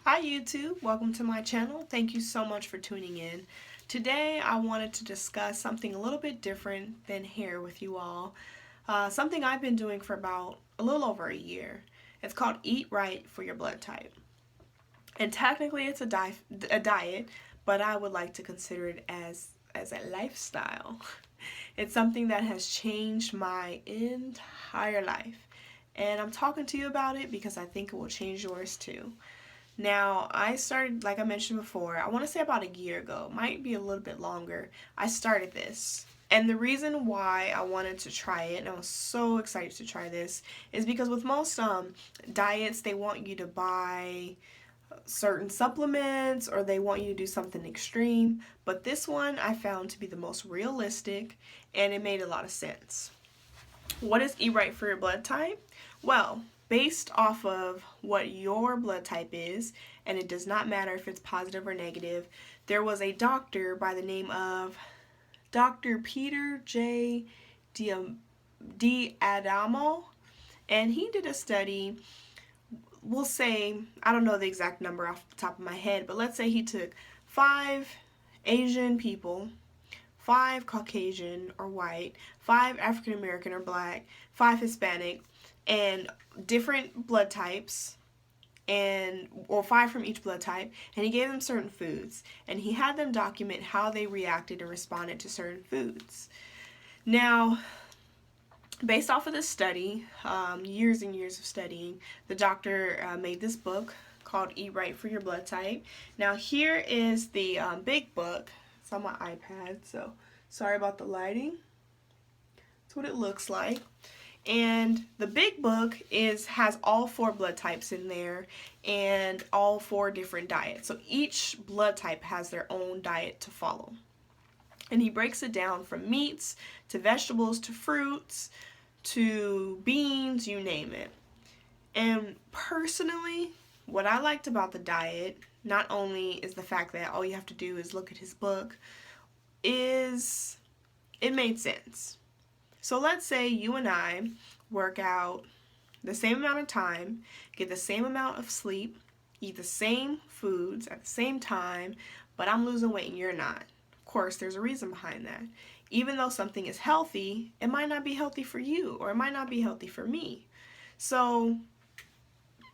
Hi YouTube, welcome to my channel. Thank you so much for tuning in. Today I wanted to discuss something a little bit different than hair with you all. Something I've been doing for about a little over a year. It's called Eat Right for Your Blood Type. And technically it's a diet, but I would like to consider it as a lifestyle. It's something that has changed my entire life. And I'm talking to you about it because I think it will change yours too. Now, I started, like I mentioned before, I want to say about a year ago, might be a little bit longer, I started this. And the reason why I wanted to try it, and I was so excited to try this, is because with most diets, they want you to buy certain supplements or they want you to do something extreme. But this one I found to be the most realistic and it made a lot of sense. What is Eat Right for Your Blood Type? Well, based off of what your blood type is, and it does not matter if it's positive or negative, there was a doctor by the name of Dr. Peter J. D'Adamo, and he did a study. We'll say, I don't know the exact number off the top of my head, but let's say he took 5 Asian people, 5 Caucasian or white, 5 African American or black, 5 Hispanic, and different blood types, or 5 from each blood type, and he gave them certain foods, and he had them document how they reacted and responded to certain foods. Now, based off of this study, years and years of studying, the doctor made this book called Eat Right for Your Blood Type. Now here is the big book. It's on my iPad, so sorry about the lighting. That's what it looks like. And the big book has all 4 blood types in there and all 4 different diets. So each blood type has their own diet to follow. And he breaks it down from meats to vegetables to fruits to beans, you name it. And personally, what I liked about the diet, not only is the fact that all you have to do is look at his book, is it made sense. So let's say you and I work out the same amount of time, get the same amount of sleep, eat the same foods at the same time, but I'm losing weight and you're not. Of course, there's a reason behind that. Even though something is healthy, it might not be healthy for you, or it might not be healthy for me. So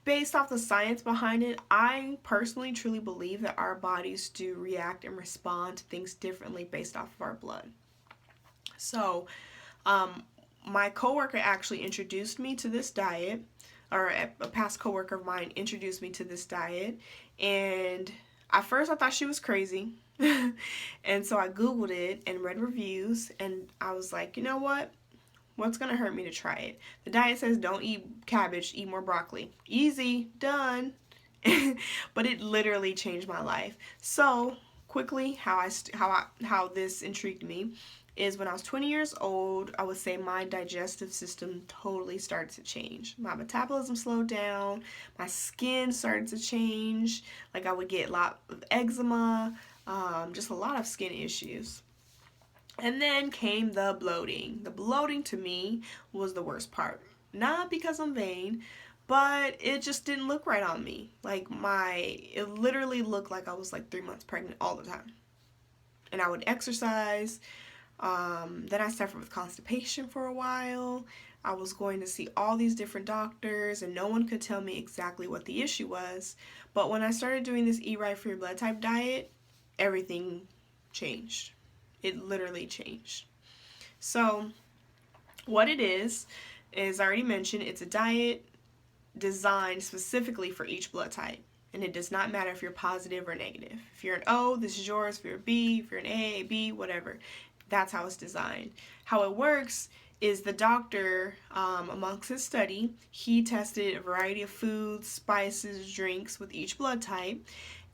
based off the science behind it, I personally truly believe that our bodies do react and respond to things differently based off of our blood. So my coworker actually introduced me to this diet, or a past coworker of mine introduced me to this diet, and at first I thought she was crazy. And so I googled it and read reviews, and I was like, you know what? What's gonna hurt me to try it? The diet says don't eat cabbage, eat more broccoli. Easy, done. But it literally changed my life. So quickly, how this intrigued me is when I was 20 years old, I would say my digestive system totally started to change. My metabolism slowed down, my skin started to change, like I would get a lot of eczema, just a lot of skin issues. And then came the bloating. The bloating to me was the worst part. Not because I'm vain, but it just didn't look right on me. Like it literally looked like I was like 3 months pregnant all the time. And I would exercise. Then I suffered with constipation for a while. I was going to see all these different doctors and no one could tell me exactly what the issue was. But when I started doing this Eat Right for Your Blood Type diet, everything changed. It literally changed. So what it is I already mentioned, it's a diet designed specifically for each blood type. And it does not matter if you're positive or negative. If you're an O, this is yours. If you're a B, if you're an A, B, whatever. That's how it's designed. How it works is the doctor, amongst his study, he tested a variety of foods, spices, drinks with each blood type,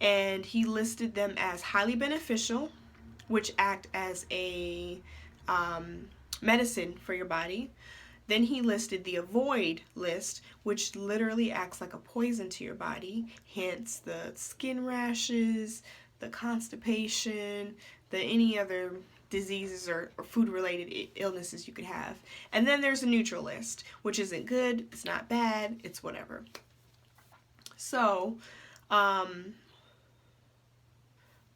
and he listed them as highly beneficial, which act as a medicine for your body. Then he listed the avoid list, which literally acts like a poison to your body, hence the skin rashes, the constipation, any other diseases or food-related illnesses you could have. And then there's a neutral list, which isn't good, it's not bad, it's whatever. So Um,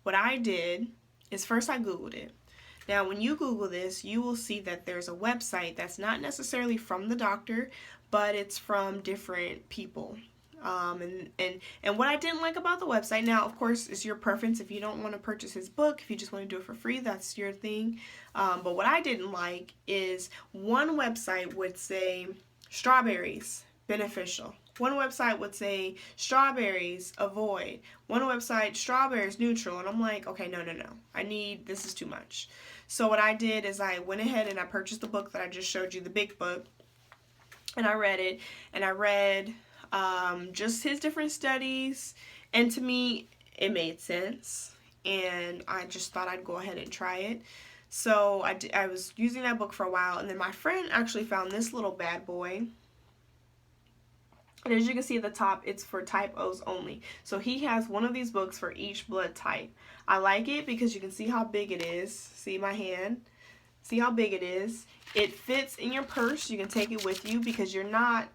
what I did is first I Googled it. Now, when you Google this, you will see that there's a website that's not necessarily from the doctor, but it's from different people. And what I didn't like about the website, now, of course, it's your preference. If you don't want to purchase his book, if you just want to do it for free, that's your thing. But what I didn't like is one website would say strawberries, beneficial. One website would say strawberries, avoid. One website, strawberries, neutral. And I'm like, okay, no. This is too much. So what I did is I went ahead and I purchased the book that I just showed you, the big book. And I read it. And I read just his different studies. And to me, it made sense. And I just thought I'd go ahead and try it. So I was using that book for a while. And then my friend actually found this little bad boy. And as you can see at the top, it's for type O's only. So he has one of these books for each blood type. I like it because you can see how big it is. See my hand? See how big it is? It fits in your purse. You can take it with you because you're not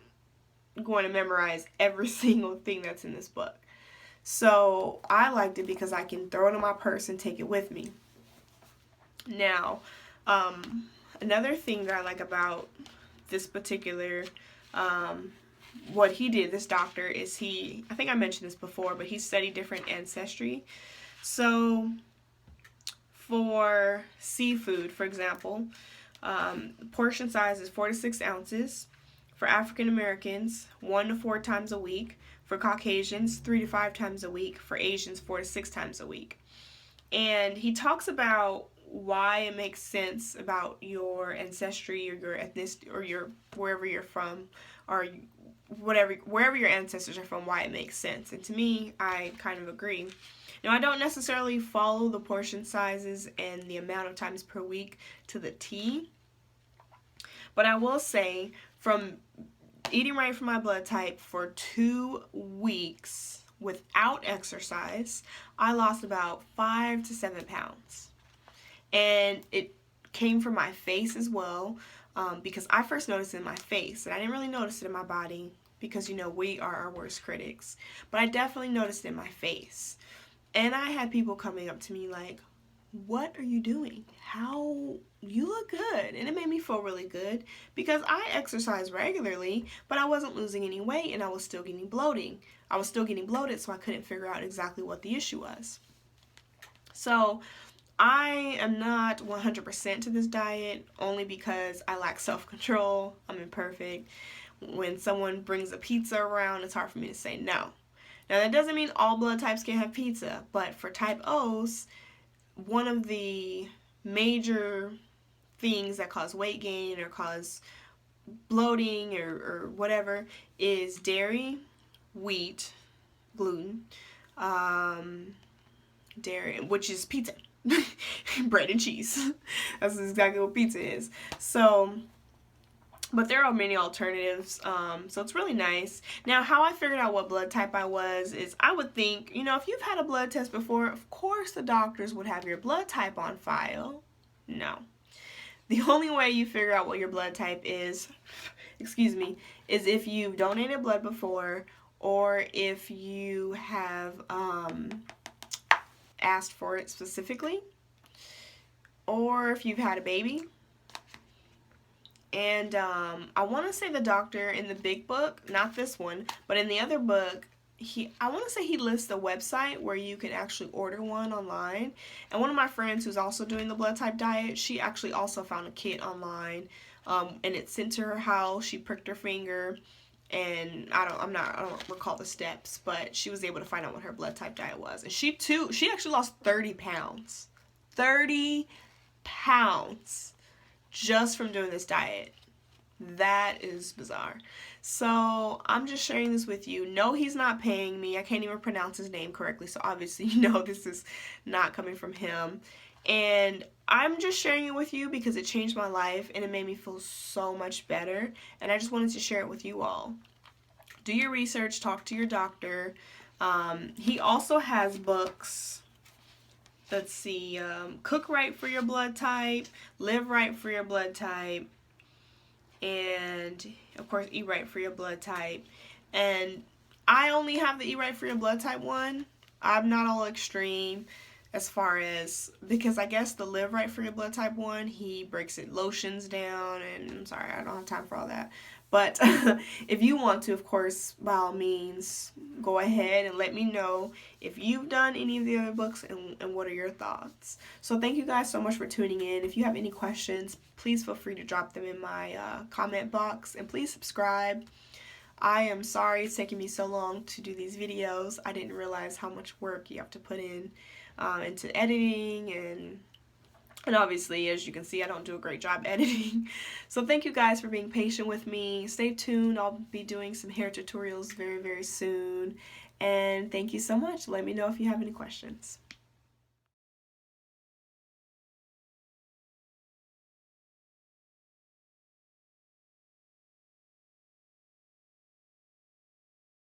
going to memorize every single thing that's in this book. So I liked it because I can throw it in my purse and take it with me. Now, another thing that I like about this particular what he did, this doctor, is I think I mentioned this before, but he studied different ancestry. So for seafood, for example, portion size is 4 to 6 ounces. For African Americans, 1 to 4 times a week. For Caucasians, 3 to 5 times a week. For Asians, 4 to 6 times a week. And he talks about why it makes sense about your ancestry or your ethnicity or your wherever you're from, or wherever your ancestors are from, why it makes sense. And to me, I kind of agree. Now, I don't necessarily follow the portion sizes and the amount of times per week to the T, but I will say from eating right for my blood type for 2 weeks without exercise, I lost about 5 to 7 pounds. And it came from my face as well. Because I first noticed it in my face, and I didn't really notice it in my body because, we are our worst critics. But I definitely noticed it in my face. And I had people coming up to me like, what are you doing? You look good. And it made me feel really good because I exercise regularly, but I wasn't losing any weight and I was still getting bloating. I was still getting bloated, so I couldn't figure out exactly what the issue was. So I am not 100% to this diet only because I lack self-control. I'm imperfect. When someone brings a pizza around, it's hard for me to say no. Now, that doesn't mean all blood types can have pizza, but for type O's, one of the major things that cause weight gain or cause bloating or whatever is dairy, wheat, gluten, dairy, which is pizza. Bread and cheese. That's exactly what pizza is. So, but there are many alternatives. So it's really nice. Now, how I figured out what blood type I was is I would think, if you've had a blood test before, of course the doctors would have your blood type on file. No. The only way you figure out what your blood type is, is if you've donated blood before or if you have asked for it specifically, or if you've had a baby. And I want to say the doctor in the big book, not this one, but in the other book, I want to say he lists a website where you can actually order one online. And one of my friends who's also doing the blood type diet, she actually also found a kit online, and it's sent to her house. She pricked her finger, and I don't recall the steps, but she was able to find out what her blood type diet was. And she actually lost 30 pounds. 30 pounds just from doing this diet. That is bizarre. So I'm just sharing this with you. No, he's not paying me. I can't even pronounce his name correctly, so obviously this is not coming from him. And I'm just sharing it with you because it changed my life and it made me feel so much better. And I just wanted to share it with you all. Do your research. Talk to your doctor. He also has books. Let's see. Cook Right for Your Blood Type. Live Right for Your Blood Type. And, of course, Eat Right for Your Blood Type. And I only have the Eat Right for Your Blood type 1. I'm not all extreme as far as, because I guess the Live Right for Your Blood type 1, he breaks it lotions down, and I'm sorry, I don't have time for all that. But if you want to, of course, by all means, go ahead and let me know if you've done any of the other books and what are your thoughts. So thank you guys so much for tuning in. If you have any questions, please feel free to drop them in my comment box, and please subscribe. I am sorry it's taking me so long to do these videos. I didn't realize how much work you have to put in into editing, and obviously, as you can see, I don't do a great job editing. So thank you guys for being patient with me. Stay tuned. I'll be doing some hair tutorials very, very soon. And thank you so much. Let me know if you have any questions.